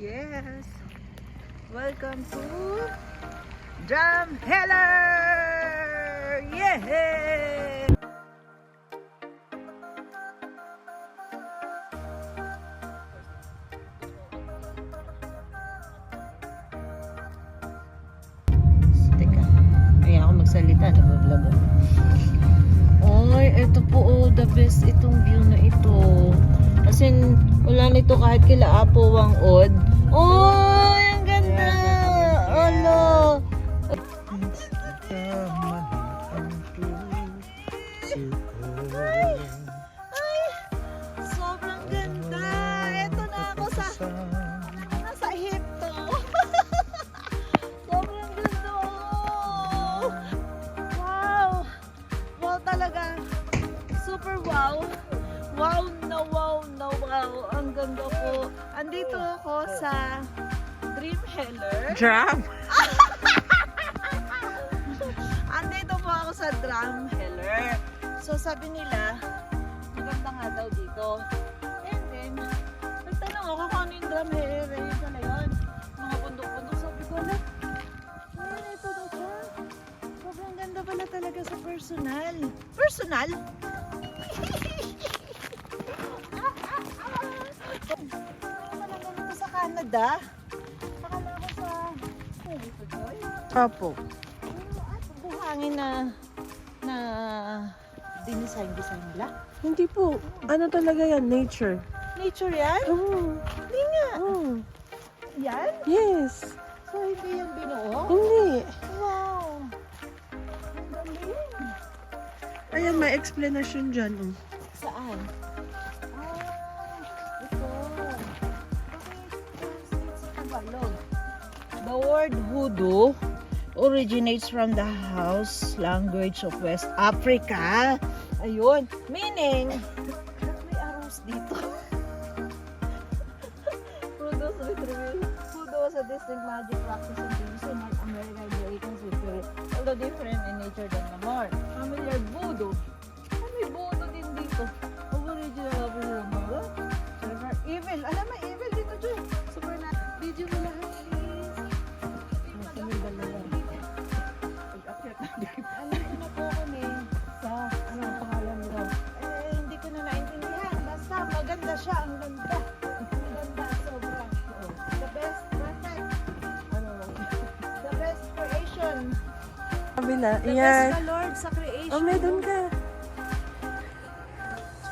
Yes. Welcome to Drumheller! Yeah! Teka. Ay, ako magsalita. Nag-vlog ako. Ay, ito po oh, the best itong view na ito. As in, wala nito kahit kila Apo Wang-od. Oh, ang ganda! Ano? Ay, sobrang ganda! Ito na ako sa nasa Ehipto. Sobrang ganda! Oh. Wow! Wow talaga! Super wow! Wow na wow na wow! Ang ganda po! Andito ako sa Drumheller. Drum? Andito po ako sa Drumheller. So sabi nila, maganda nga daw dito. And then, nagtanong ako kung ano yung Drumheller. Yun pala yun. Mga bundok-bundok. Sabi ko, alam, ayun, ito na siya. Sobrang ganda pala talaga sa personal. Personal? Ano pala ganito sa Canada? Akala ko sa... Oh, ito joy. Apo. Buhangin na dinesign nila. Hindi po. Ano talaga yan? Nature. Nature yan? Oh. Hindi nga. Oh. Yan? Yes. So hindi yung binuo? Hindi. Wow. Ang galing. Ayan, may explanation dyan. Oh. Saan? Ito. Bakit sa Tagalog? The word hoodoo originates from the house language of West Africa. Ayun. Meaning, may arrows dito. Hoodoo was a distinct magic practice introduced in North America in the 18th century, although different in nature than the more familiar voodoo. May voodoo din dito. Original of the Romero. Super evil. Alam mo, evil dito, Joy. Super na. Video mo lahat, please. Alam ko na po kami sa ano ang pangalan mo. Hindi ko na naintindihan. Basta maganda siya. Ang ganda. Ang ganda. Sobrang. The best. Perfect. The best creation. Kabila. The Ayan. best ka, Lord, sa creation. Oh, may doon ka.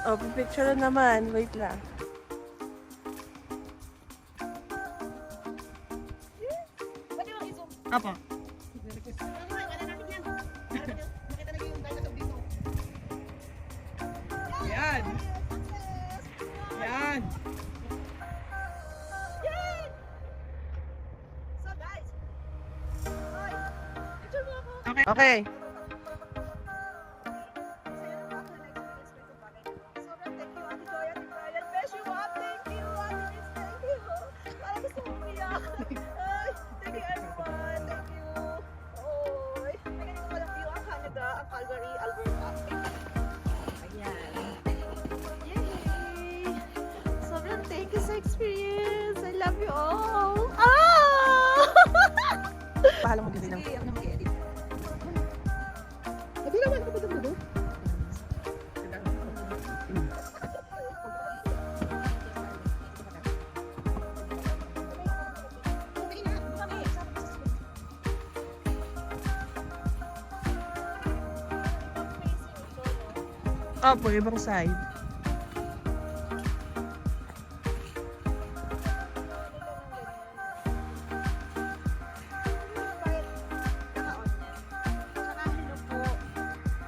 Oh, picture na naman. Wait lang. Pwede mo i-zoom. Apo. Yan. Yan. Yan! So guys, ay, picture mo ako. Okay. Okay. Masaya na ako na experience ko ito bakit. Sobrang thank you, Ate Joy, Ate Brian. Bless you, Mom. Thank you, Ate Liz. Thank you. Parang gusto mo umiyak. Ay, thank you everyone. Thank you. Oy, may ganito palang view ang Canada, ang Calgary, Alberta. Ayan. Yay! Sobrang thank you sa experience. I love you all. Ah! Pahala mo din lang. Sige, ako na mag-edit. Hindi naman ako doon doon. Apo, ibang side.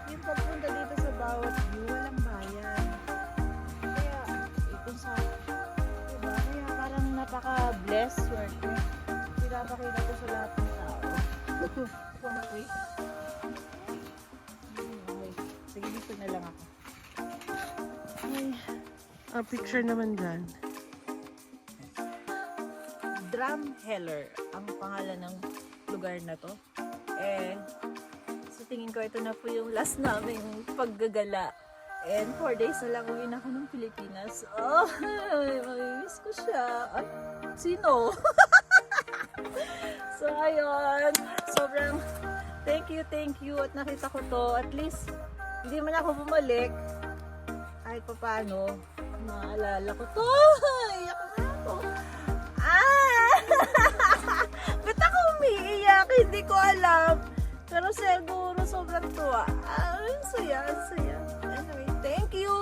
Yung pagpunta dito sa bawat view, walang bayan. Kaya, kung sa, diba? Kaya parang napaka-blessed, swerte. Pinapakita ko sa lahat ng tao. Okay. Sige, dito na lang ako. Ay, Picture naman dyan. Drumheller ang pangalan ng lugar na to. Sa tingin ko ito na po yung last naming paggagala And 4 days na lang uwi na ako ng Pilipinas. Oh, mamimiss ko siya. Ay, sino? So, ayun. Sobrang thank you. At nakita ko to. At least, hindi man ako bumalik. Kahit pa paano, maalala ko to. Iyak na ako. Ba't ako umiiyak? Hindi ko alam. Pero siguro sobrang tuwa. Ang saya. Anyway, thank you.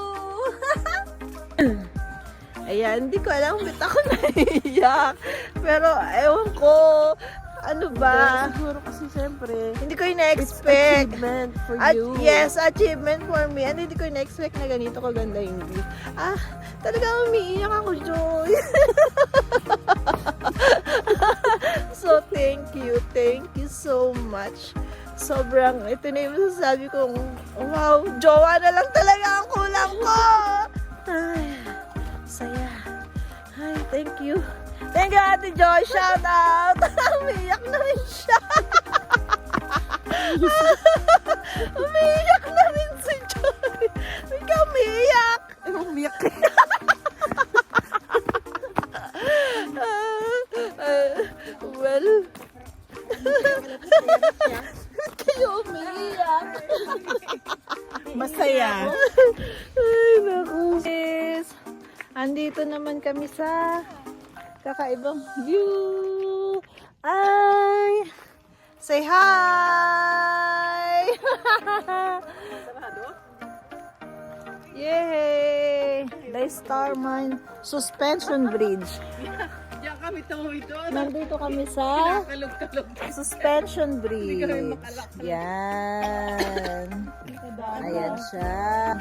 Ayan, hindi ko alam ba't ako naiiyak. Pero ewan ko, ano ba? Siguro kasi siyempre, Hindi ko ina-expect. achievement for At you. yes, achievement for me. And hindi ko ina-expect na ganito kaganda yung view. Talagang umiiyak ako, Joy. So, thank you so much. Sobrang, ito na yung masasabi kong, wow, jowa na lang talaga ang kulang ko. Ay, saya. Ay, thank you. Thank you, Ate Joy. Shout out. Umiiyak na rin siya. Umiiyak na rin si Joy. Ikaw umiiyak. Umiyak. Well, kayo umiiyak. Masaya. Ay, naku. Yes. Andito naman kami sa kakaibang view. Ay! Say hi! Yay! The Starmine Suspension Bridge. Diyan kami tumawid doon. Nandito kami sa Kalog-kalog. Suspension Bridge. kami makalak. Yan. Ayan siya.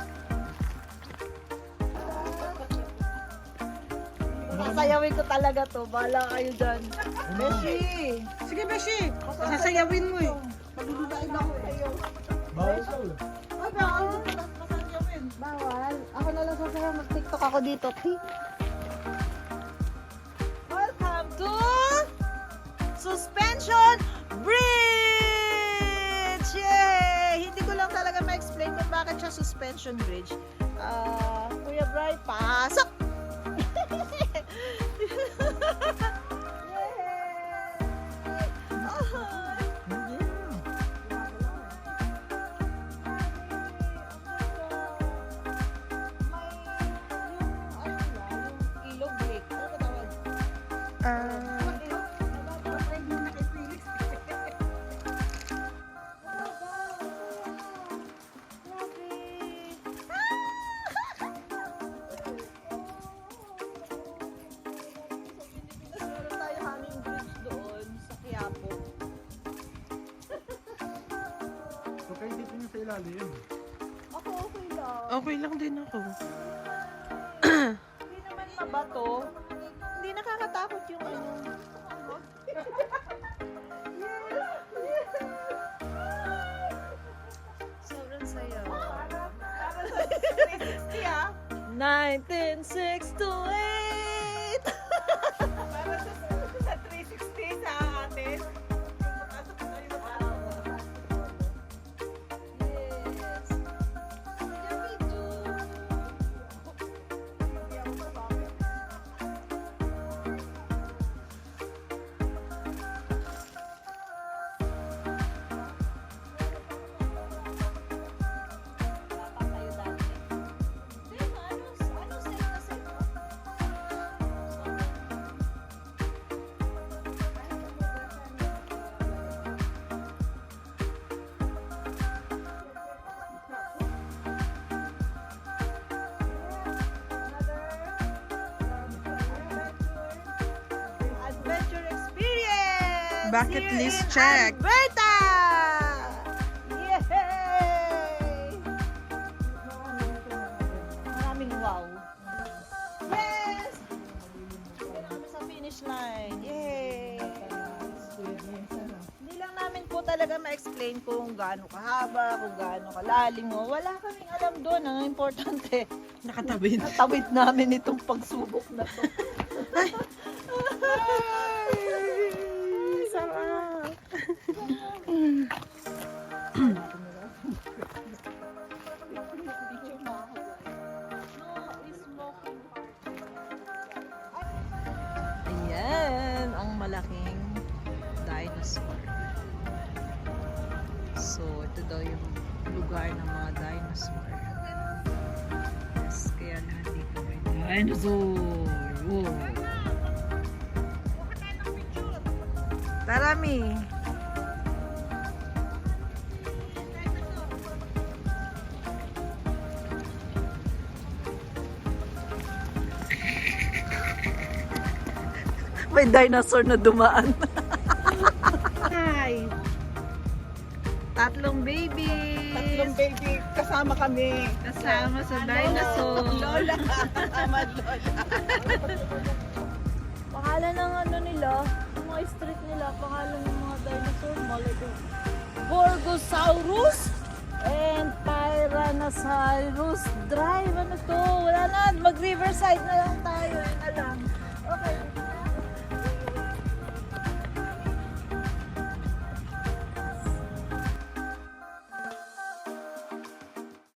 Sasayawin ko talaga to. Bahala kayo dyan. Beshi! Sige, Beshi. Sasayawin mo eh. Pagdudain ako sa'yo. Bawal ka. Ay, bawal. Masasayawin. Bawal. Ako na lang sasayaw. Mag-tiktok ako dito. Welcome to Suspension Bridge! Yay! Hindi ko lang talaga ma-explain kung bakit siya suspension bridge. Kuya Bri, pasok! So kayo dito niyo sa ilalim. Ako okay lang. Okay lang din ako. Hindi naman mabato. Hindi nakakatakot yung ano. Sobrang saya. 1968! Sa 360 sa atin. Yes. Adventure experience! Bucket here list in check. Alberta! Yay! Maraming wow. Yes! Dito na kami sa finish line. Yay! Hindi lang namin po talaga ma-explain kung gaano kahaba, kung gaano kalalim. Wala kaming alam doon. Ang importante, Nakatawid. natawid namin itong pagsubok na to. Ay, sarap. Picture mo ako. malalaking dinosaur. So, ito daw yung lugar ng mga dinosaur. Yes, kaya lahat dito may dinosaur. Wow. Tara, Mi. May dinosaur na dumaan. Hi! Tatlong baby. Tatlong baby, kasama kami. Kasama sa dinosaur. Lola. Amad Lola. Pangalan ng ano nila, yung mga street nila, pangalan ng mga dinosaur, malaki. Gorgosaurus and Tyrannosaurus Drive. Ano to? Wala na. Mag-riverside na lang tayo. Yun na lang. Okay.